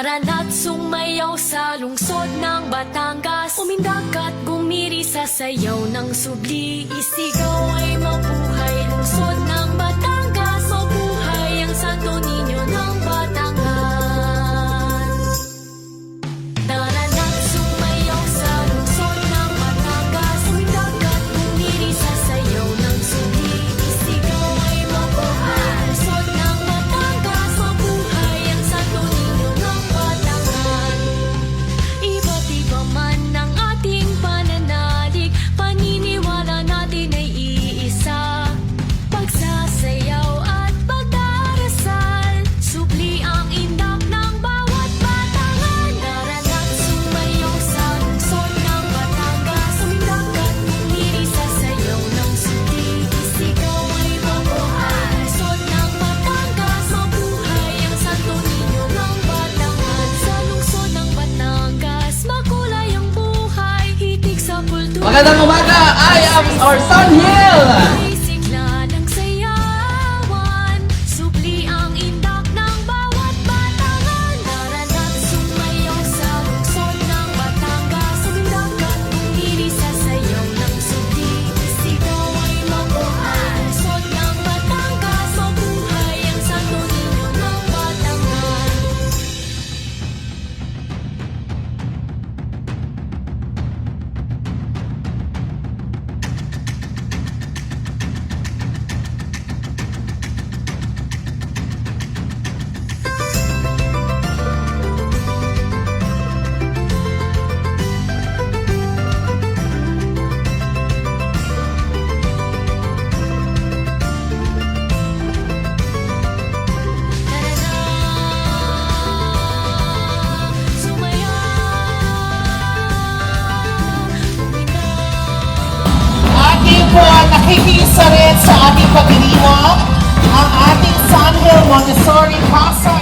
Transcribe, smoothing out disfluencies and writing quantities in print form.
Narana't sumayaw sa lungsod ng Batangas, umindak at gumiri sa sayaw ng subli. Isigaw ay mabuhay lungsod ng Batangas, mabuhay ang Santo Niño ng Batangas. Narana't sumayaw sa lungsod ng Batangas, umindak at gumiri sa sayaw ng subli. Isigaw ay mabuhay lungsod ng Batangas, mabuhay ang Santo Niño ng Batangas. Iba't iba man ang ating pananalig, paniniwala natin ay iisa. Pagsasayaw at pagdarasal, subli ang indak ng bawat Batangan. Narana't sumayaw sa lungsod ng Batangas, umindak at gumiri sa sayaw ng subli. Isigaw ay mabuhay lungsod ng Batangas, mabuhay ang Santo Niño ng Batangan. Sa lungsod ng Batangas, makulay ang buhay, hitik sa kultura. Magandang umaga! I am Orson Hill! May sigla ng sayawan, subli ang indak ng bawat Batangan. Narana't sumayaw sa lungsod ng Batangas, umindak at gumiri sa sayaw ng subli. Isigaw ay mabuhay lungsod ng Batangas, mabuhay ang Santo Niño ng Batangan. Ating po nakikisa rin sa ating pagdiriwang ang ating San Hill Montessori Casa